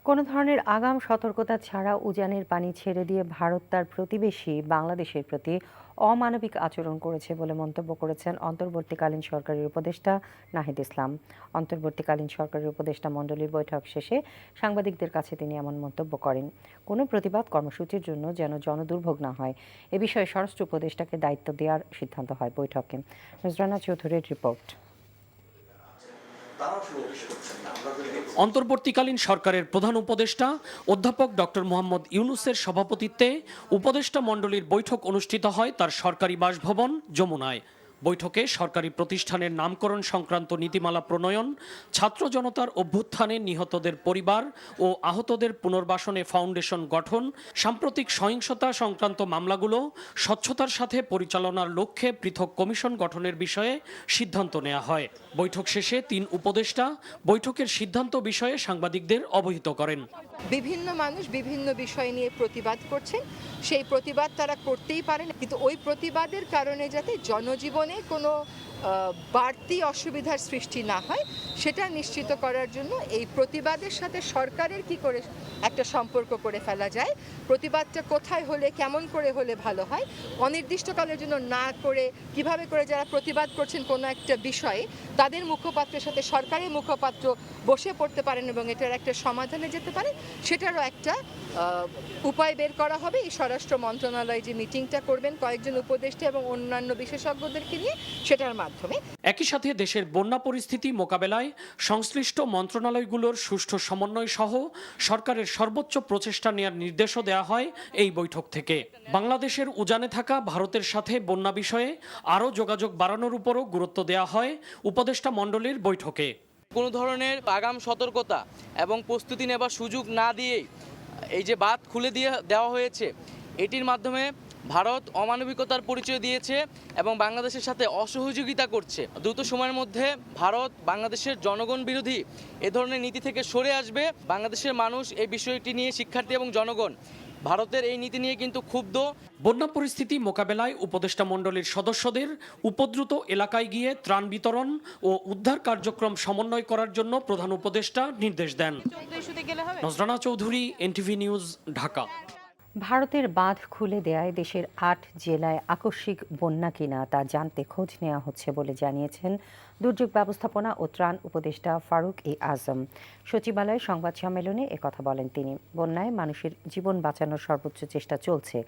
কোনো ধরনের আগাম সতর্কতা ছাড়া উজানের পানি ছেড়ে দিয়ে ভারত তার প্রতিবেশী বাংলাদেশের প্রতি অমানবিক আচরণ করেছে বলে মন্তব্য করেছেন অন্তর্বর্তীকালীন সরকারের উপদেষ্টা নাহিদ ইসলাম। অন্তর্বর্তীকালীন সরকারের উপদেষ্টা মণ্ডলীর বৈঠক শেষে সাংবাদিকদের কাছে তিনি এমন মন্তব্য করেন। কোনো প্রতিবাদ কর্মসূচির জন্য যেন জনদুর্ভোগ না হয় এ বিষয়ে স্বরাষ্ট্র উপদেষ্টাকে দায়িত্ব দেওয়ার সিদ্ধান্ত হয় বৈঠকে। নজরানা চৌধুরীর রিপোর্ট। অন্তর্বর্তীকালীন সরকারের প্রধান উপদেষ্টা অধ্যাপক ডক্টর মোহাম্মদ ইউনূসের সভাপতিত্বে উপদেষ্টা মণ্ডলীর বৈঠক অনুষ্ঠিত হয় তার সরকারি বাসভবন যমুনায়। বৈঠকে সরকারি প্রতিষ্ঠানের নামকরণ সংক্রান্ত নীতিমালা প্রণয়ন, ছাত্র জনতার অভ্যুত্থানে নিহতদের পরিবার ও আহতদের পুনর্বাসনে ফাউন্ডেশন গঠন, সাম্প্রতিক সহিংসতা সংক্রান্ত মামলাগুলো স্বচ্ছতার সাথে পরিচালনার লক্ষ্যে পৃথক কমিশন গঠনের বিষয়ে সিদ্ধান্ত নেওয়া হয়। বৈঠক শেষে তিন উপদেষ্টা বৈঠকের সিদ্ধান্ত বিষয়ে সাংবাদিকদের অবহিত করেন। বিভিন্ন মানুষ বিভিন্ন বিষয় নিয়ে প্রতিবাদ করছেন, সেই প্রতিবাদ তারা করতেই পারেন, কিন্তু ওই প্রতিবাদের কারণে যাতে জনজীবনে কোনো বাড়তি অসুবিধার সৃষ্টি না হয় সেটা নিশ্চিত করার জন্য এই প্রতিবাদের সাথে সরকারের কি করে একটা সম্পর্ক করে ফেলা যায়, প্রতিবাদটা কোথায় হলে কেমন করে হলে ভালো হয়, অনির্দিষ্টকালের জন্য না করে কিভাবে করে যারা প্রতিবাদ করছেন কোনো একটা বিষয়ে তাদের মুখপাত্রের সাথে সরকারের মুখপাত্র বসে পড়তে পারেন এবং এটার একটা সমাধানে যেতে পারে, সেটারও একটা উপায় বের করা হবে। এই স্বরাষ্ট্র মন্ত্রণালয় যে মিটিংটা করবেন কয়েকজন উপদেষ্টা এবং অন্যান্য বিশেষজ্ঞদেরকে নিয়ে, সেটার মাধ্যমে। একই সাথে দেশের বন্যা পরিস্থিতি মোকাবেলায় সংশ্লিষ্ট মন্ত্রণালয়গুলোর সুষ্ঠু সমন্বয় সহ সরকারের সর্বোচ্চ প্রচেষ্টা নেওয়ার নির্দেশও দেওয়া হয় এই বৈঠক থেকে। বাংলাদেশের উজানে থাকা ভারতের সাথে বন্যা বিষয়ে আরও যোগাযোগ বাড়ানোর উপরও গুরুত্ব দেওয়া হয় উপদেষ্টা মণ্ডলীর বৈঠকে। কোনো ধরনের আগাম সতর্কতা এবং প্রস্তুতি নেবার সুযোগ না দিয়েই এই যে বাঁধ খুলে দেওয়া হয়েছে, এটির মাধ্যমে ভারত অমানবিকতার পরিচয় দিয়েছে এবং বাংলাদেশের সাথে অসহযোগিতা করছে। দ্রুত সময়ের মধ্যে ভারত বাংলাদেশের জনগণ বিরোধী এ ধরনের নীতি থেকে সরে আসবে। বাংলাদেশের মানুষ এই বিষয়টি নিয়ে, শিক্ষার্থী এবং জনগণ ভারতের এই নীতি নিয়ে কিন্তু ক্ষুব্ধ। বন্যা পরিস্থিতি মোকাবেলায় উপদেষ্টা মণ্ডলীর সদস্যদের উপদ্রুত এলাকায় গিয়ে ত্রাণ বিতরণ ও উদ্ধার কার্যক্রম সমন্বয় করার জন্য প্রধান উপদেষ্টা নির্দেশ দেন। নজরানা চৌধুরী, এনটিভি নিউজ, ঢাকা। ভারতের বাঁধ খুলে দেয়ায় দেশের ৮ জেলায় আকস্মিক বন্যা কিনা তা জানতে খোঁজ নেওয়া হচ্ছে বলে জানিয়েছেন দুর্যোগ ব্যবস্থাপনা ও ত্রাণ উপদেষ্টা ফারুক আজম। সচিবালয়ে সংবাদ সম্মেলনে একথা বলেন তিনি। বন্যায় মানুষের জীবন বাঁচানোর সর্বোচ্চ চেষ্টা চলছে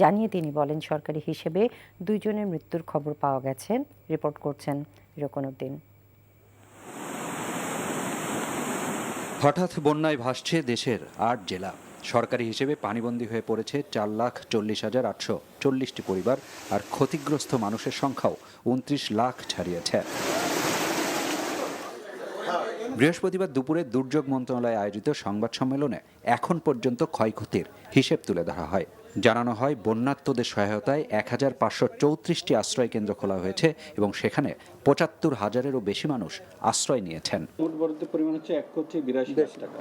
জানিয়ে তিনি বলেন, সরকারি হিসেবে 2 জনের মৃত্যুর খবর পাওয়া গেছে। রিপোর্ট করছেন রকনউদ্দিন। হঠাৎ বন্যায় ভাসছে দেশের ৮ জেলা। সরকারি হিসেবে পানিবন্দী হয়ে পড়েছে 4,40,840টি পরিবার, আর ক্ষতিগ্রস্ত মানুষের সংখ্যাও 29 লাখ ছাড়িয়েছে। বৃহস্পতিবার দুপুরে দুর্যোগ মন্ত্রণালয়ে আয়োজিত সংবাদ সম্মেলনে এখন পর্যন্ত ক্ষয়ক্ষতির হিসেব তুলে ধরা হয়। জানানো হয়, বন্যার্তদের সহায়তায় 1,534টি আশ্রয় কেন্দ্র খোলা হয়েছে এবং সেখানে 75,000-এরও বেশি মানুষ আশ্রয় নিয়েছেন। মোট বরাদ্দের পরিমাণ হচ্ছে 1,82,00,000 টাকা।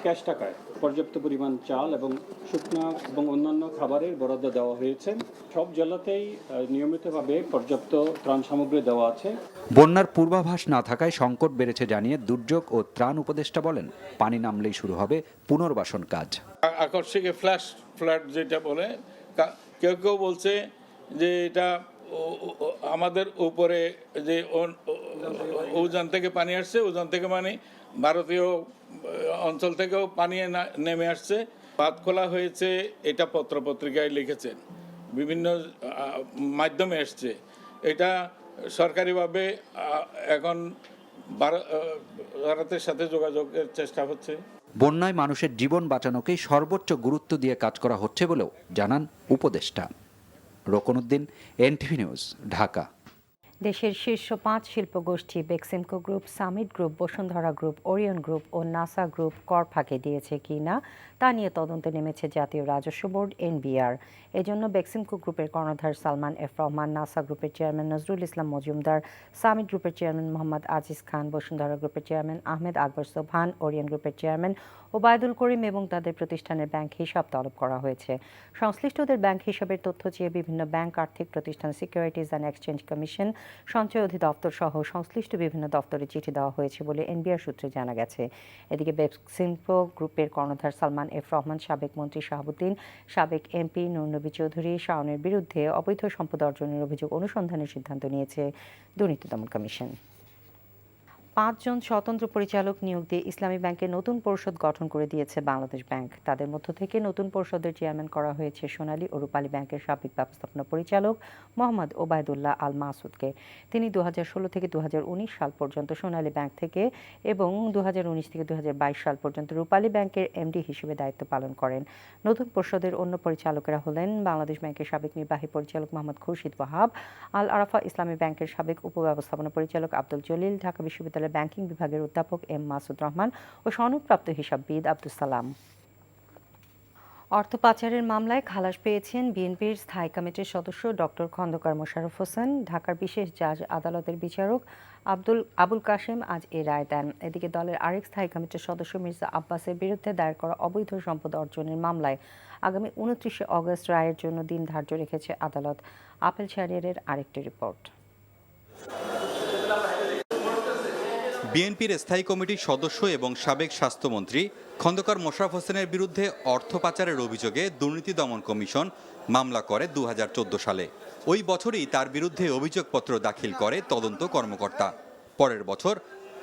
ক্যাশ টাকায় পর্যাপ্ত পরিমাণ চাল এবং শুকনো এবং অন্যান্য খাবারের বরাদ্দ দেওয়া হয়েছে। সব জেলাতেই নিয়মিতভাবে পর্যাপ্ত ত্রাণ সামগ্রী দেওয়া আছে। বন্যার পূর্বাভাস না থাকায় সংকট বেড়েছে জানিয়ে দুর্যোগ ও ত্রাণ উপদেষ্টা বলেন, পানি নামলেই শুরু হবে পুনর্বাসন কাজ। আকস্মিক ফ্ল্যাশ ফ্লাড যেটা বলে, কেউ কেউ বলছে যে এটা আমাদের উপরে যে উজান থেকে পানি আসছে, উজান থেকে মানে ভারতীয় অঞ্চল থেকেও পানি নেমে আসছে। বাঁধ খোলা হয়েছে, এটা পত্রপত্রিকায় লিখেছেন, বিভিন্ন মাধ্যমে এসছে। এটা সরকারিভাবে এখন ভারতের সাথে যোগাযোগের চেষ্টা হচ্ছে। বন্যায় মানুষের জীবন বাঁচানোকেই সর্বোচ্চ গুরুত্ব দিয়ে কাজ করা হচ্ছে বলেও জানান উপদেষ্টা। Roknuddin, NTV news, Dhaka. দেশের শীর্ষ 5 শিল্পগোষ্ঠী Beximco group, Summit group, Bashundhara group, Orion group ও নাসা গ্রুপ কর ফাঁকি দিয়েছে কিনা তা নিয়ে তদন্তে নেমেছে জাতীয় রাজস্ব বোর্ড এনবিআর। এজন্য বেক্সিমকো গ্রুপের কর্ণধার সালমান এফ রহমান, নাসা গ্রুপের চেয়ারম্যান নজরুল ইসলাম মজুমদার, সামিট গ্রুপের চেয়ারম্যান মোহাম্মদ আজিজ খান, বসুন্ধরা গ্রুপের চেয়ারম্যান আহমেদ আকবর সোবহান, ওরিয়ন গ্রুপের চেয়ারম্যান ওবায়দুল করিম এবং তাদের প্রতিষ্ঠানের ব্যাংক হিসাব তলব করা হয়েছে। সংশ্লিষ্টদের ব্যাংক হিসাবের তথ্য চেয়ে বিভিন্ন ব্যাংক, আর্থিক প্রতিষ্ঠান, সিকিউরিটিজ অ্যান্ড এক্সচেঞ্জ কমিশন, সঞ্চয় অধিদপ্তর সহ সংশ্লিষ্ট বিভিন্ন দপ্তরে চিঠি দেওয়া হয়েছে বলে এনবিআর সূত্রে জানা গেছে। এদিকে বেক্সিমকো গ্রুপের কর্ণধার সালমান এফ রহমান, সাবেক মন্ত্রী শাহাবুদ্দিন, সাবেক এমপি নূর নবী চৌধুরী শাওনের বিরুদ্ধে অবৈধ সম্পদ অর্জনের অভিযোগ অনুসন্ধানের সিদ্ধান্ত নিয়েছে দুর্নীতি দমন কমিশন। 5 জন স্বতন্ত্র পরিচালক নিয়োগ দিয়ে ইসলামী ব্যাংকের নতুন পরিষদ গঠন করে দিয়েছে বাংলাদেশ ব্যাংক। তাদের মধ্য থেকে নতুন পরিষদের চেয়ারম্যান করা হয়েছে সোনালী ও রূপালী ব্যাংকের সাবেক ব্যবস্থাপনা পরিচালক মোহাম্মদ ওবায়দুল্লাহ আল মাসুদকে। তিনি 2016 থেকে 2019 সাল পর্যন্ত সোনালী ব্যাংক থেকে এবং 2019 থেকে 2022 সাল পর্যন্ত রূপালী ব্যাংকের এমডি হিসেবে দায়িত্ব পালন করেন। নতুন পরিষদের অন্য পরিচালকেরা হলেন বাংলাদেশ ব্যাংকের সাবেক নির্বাহী পরিচালক মোহাম্মদ খুরশিদ ওয়াহাব, আল আরাফা ইসলামী ব্যাংকের সাবেক উপব্যবস্থাপনা পরিচালক আব্দুল জলিল, ঢাকা বিশ্ববিদ্যালয়ের ব্যাংকিং বিভাগের অধ্যাপক এম মাসুদ রহমান ও সনদপ্রাপ্ত হিসাববিদ আব্দুস সালাম। অর্থ পাচারের মামলায় খালাস পেয়েছেন বিএনপির স্থায়ী কমিটির সদস্য ডক্টর খন্দকার মোশাররফ হোসেন। ঢাকার বিশেষ জাজ আদালতের বিচারক আবুল কাশেম আজ এ রায় দেন। এদিকে দলের আরেক স্থায়ী কমিটির সদস্য মির্জা আব্বাসের বিরুদ্ধে দায়ের করা অবৈধ সম্পদ অর্জনের মামলায় আগামী 29 অগস্ট রায়ের জন্য দিন ধার্য রেখেছে আদালত। আপিল শাহরিয়ারের আরেকটি রিপোর্ট। বিএনপির স্থায়ী কমিটির সদস্য এবং সাবেক স্বাস্থ্যমন্ত্রী খন্দকার মোশাররফ হোসেনের বিরুদ্ধে অর্থ পাচারের অভিযোগে দুর্নীতি দমন কমিশন মামলা করে 2014 সালে। ওই বছরই তার বিরুদ্ধে অভিযোগপত্র দাখিল করে তদন্ত কর্মকর্তা। পরের বছর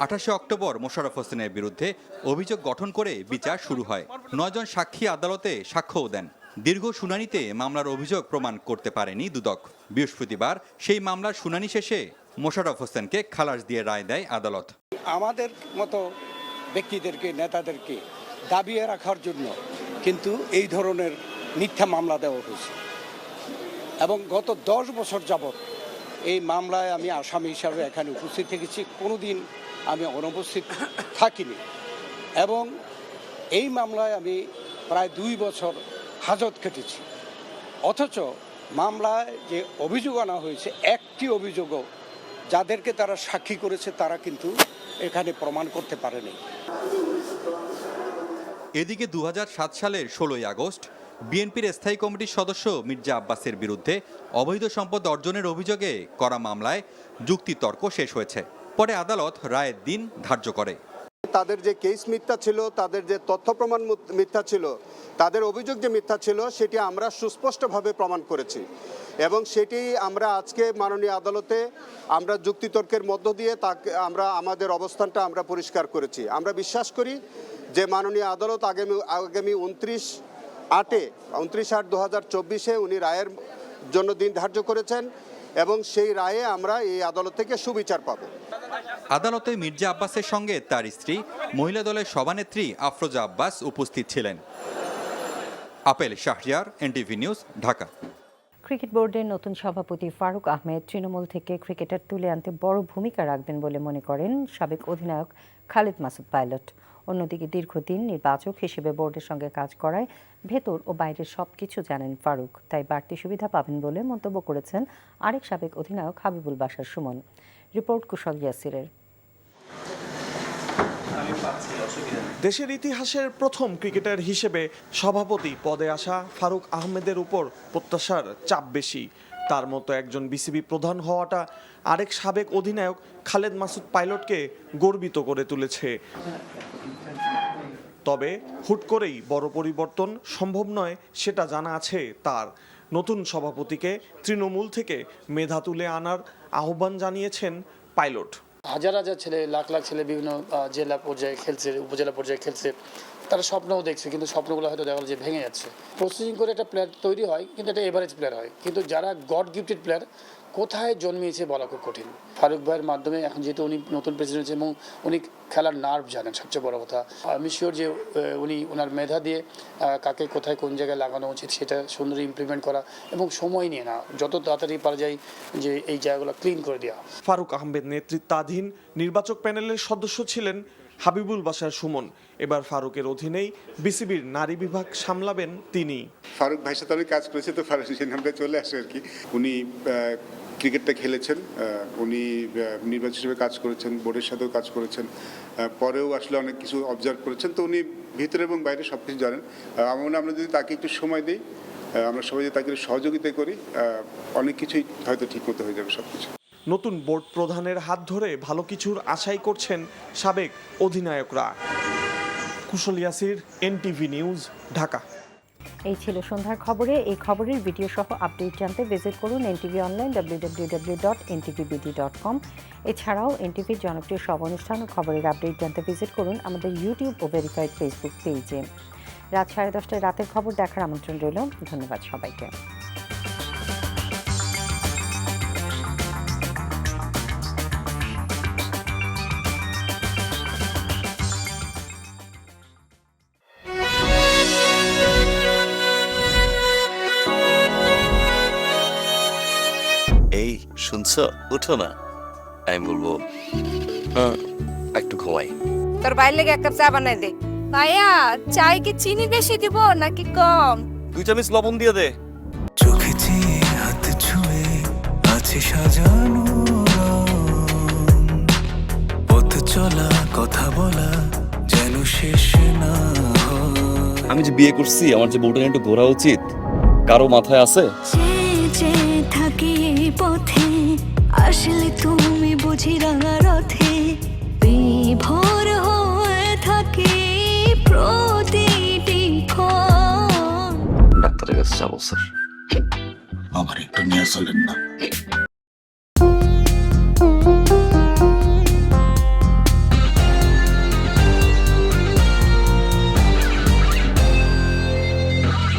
28 অক্টোবর মোশাররফ হোসেনের বিরুদ্ধে অভিযোগ গঠন করে বিচার শুরু হয়। 9 জন সাক্ষী আদালতে সাক্ষ্যও দেন। দীর্ঘ শুনানিতে মামলার অভিযোগ প্রমাণ করতে পারেনি দুদক। বৃহস্পতিবার সেই মামলার শুনানি শেষে মোশাররফ হোসেনকে খালাস দিয়ে রায় দেয় আদালত। আমাদের মতো ব্যক্তিদেরকে, নেতাদেরকে দাবিয়ে রাখার জন্য কিন্তু এই ধরনের মিথ্যা মামলা দেওয়া হয়েছে এবং গত 10 বছর যাবৎ এই মামলায় আমি আসামি হিসাবে এখানে উপস্থিত থেকেছি, কোনোদিন আমি অনুপস্থিত থাকিনি এবং এই মামলায় আমি প্রায় 2 বছর হাজত কেটেছি। অথচ মামলায় যে অভিযোগ আনা হয়েছে, একটি অভিযোগও যাদেরকে তারা সাক্ষী করেছে তারা কিন্তু এখানে প্রমাণ করতে পারেনি। এদিকে 2007 সালের 16 আগস্ট বিএনপির স্থায়ী কমিটির সদস্য মির্জা আব্বাসের বিরুদ্ধে অবৈধ সম্পদ অর্জনের অভিযোগে করা মামলায় যুক্তিতর্ক শেষ হয়েছে। পরে আদালত রায়ের দিন ধার্য করে। তাদের যে কেস মিথ্যা ছিল, তাদের যে তথ্য প্রমাণ মিথ্যা ছিল, তাদের অভিযোগ যে মিথ্যা ছিল সেটি আমরা সুস্পষ্টভাবে প্রমাণ করেছি এবং সেটি আমরা আজকে মাননীয় আদালতে আমরা যুক্তিতর্কের মধ্য দিয়ে তাকে আমরা আমাদের অবস্থানটা আমরা পরিষ্কার করেছি। আমরা বিশ্বাস করি যে মাননীয় আদালত আগামী 29/8/2024 উনি রায়ের জন্য দিন ধার্য করেছেন এবং সেই রায়ে আমরা এই আদালত থেকে সুবিচার পাব। আদালতে মির্জা আব্বাসের সঙ্গে তার স্ত্রী, মহিলা দলের সভানেত্রী আফরোজা আব্বাস উপস্থিত ছিলেন। Appeal Shahriar, NTV news, Dhaka. Cricket বোর্ডের নতুন সভাপতি ফারুক আহমেদ তৃণমূল থেকে ক্রিকেটার তুলে আনতে বড় ভূমিকা রাখবেন বলে মনে করেন সাবেক অধিনায়ক খালেদ মাসুদ পাইলট। অন্যদিকে দীর্ঘদিন নির্বাচক হিসেবে বোর্ডের সঙ্গে কাজ করায় ভেতর ও বাইরের সবকিছু জানেন ফারুক, তাই বাড়তি সুবিধা পাবেন বলে মন্তব্য করেছেন আরেক সাবেক অধিনায়ক হাবিবুল বাশার সুমন। রিপোর্ট কুশল ইয়াসিরের। দেশের ইতিহাসের প্রথম ক্রিকেটার হিসেবে সভাপতি পদে আসা ফারুক আহমেদের উপর প্রত্যাশার চাপ বেশি। তার মতো একজন বিসিবি প্রধান হওয়াটা আরেক সাবেক অধিনায়ক খালেদ মাসুদ পাইলটকে গর্বিত করে তুলেছে। তবে হুট করেই বড় পরিবর্তন সম্ভব নয় সেটা জানা আছে তার। নতুন সভাপতিকে তৃণমূল থেকে মেধা তুলে আনার আহ্বান জানিয়েছেন পাইলট। হাজার হাজার ছেলে, লাখ লাখ ছেলে বিভিন্ন জেলা পর্যায়ে খেলছে, উপজেলা পর্যায়ে খেলছে, তারা স্বপ্নও দেখছে, কিন্তু স্বপ্নগুলো হয়তো দেখা গেল যে ভেঙে যাচ্ছে। প্রসেসিং করে একটা প্লেয়ার তৈরি হয়, কিন্তু একটা এভারেজ প্লেয়ার হয়, কিন্তু যারা গড গিফটেড প্লেয়ার কোথায় জন্মিয়েছে বলা খুব কঠিন। ফারুক ভাইয়ের মাধ্যমে এখন যেহেতু উনি নতুন প্রেসিডেন্ট এবং উনি খেলার নার্ভ জানেন, সবচেয়ে বড় কথা। আমি শিওর যে উনি ওনার মেধা দিয়ে কাকে কোথায় কোন জায়গায় লাগানো উচিত সেটা সুন্দর ইমপ্লিমেন্ট করা এবং সময় নিয়ে না, যত তাড়াতাড়ি পারা যায় যে এই জায়গাগুলো ক্লিন করে দেওয়া। ফারুক আহমেদ নেতৃত্বাধীন নির্বাচক প্যানেলের সদস্য ছিলেন হাবিবুল বাশার সুমন। এবার ফারুকের অধীনেই বিসিবির নারী বিভাগ সামলাবেন তিনি। ফারুক ভাইয়ের সাথে আমি কাজ করেছি, তো ফারুক সেই নামটা চলে আসে আর কি। উনি ক্রিকেটটা খেলেছেন, উনি নির্বাচক হিসেবে কাজ করেছেন, বোর্ডের সাথেও কাজ করেছেন, পরেও আসলে অনেক কিছু অবজার্ভ করেছেন, তো উনি ভিতরে এবং বাইরে সব কিছু জানেন। আমরা যদি তাকে একটু সময় দিই, আমরা সবাই যদি তাকে সহযোগিতা করি, অনেক কিছুই হয়তো ঠিক মতো হয়ে যাবে সব কিছু। নতুন বোর্ড প্রধানের হাত ধরে ভালো কিছুর আশাই করছেন সাবেক অধিনায়করা। কুশল ইয়াসির, এনটিভি নিউজ, ঢাকা। এই ছিল সন্ধ্যার খবরে। এই খবরের ভিডিও সহ আপডেট জানতে ভিজিট করুন এনটিভি অনলাইন www.ntvbd.com। এছাড়াও এনটিভির জনপ্রিয় সব অনুষ্ঠান ও খবরের আপডেট জানতে ভিজিট করুন আমাদের ইউটিউব ও ভেরিফাইড ফেসবুক পেজে। রাত 10:30টায় রাতের খবর দেখার আমন্ত্রণ রইল। ধন্যবাদ সবাইকে। এই শুনছো, উঠো না। আমি বলবো হ্যাঁ একটু ঘুমাই। তোর বাইরে লেগে এক কাপ চা বানাই দে। ভাইয়া, চাই কি চিনি বেশি দিব নাকি কম? 2 চামচ লবণ দিয়ে দে। চোখে চেয়ে হাত ছুঁয়ে আছে সাজানো পথ চলা কথা বলা যেন শেষ না। আমি যে বিয়ে করছি, আমার যে বউটা নিয়ে একটু ঘোরা উচিত, কারো মাথায় আছে? যে থাকি পথে আসলে তুমি বুঝি রাঙা রথে বিভোর হয়ে থাকি প্রতিটি ক্ষণ। ডাক্তারের কাছে যাবো স্যার। আমার একটু নিয়ে চলেন না।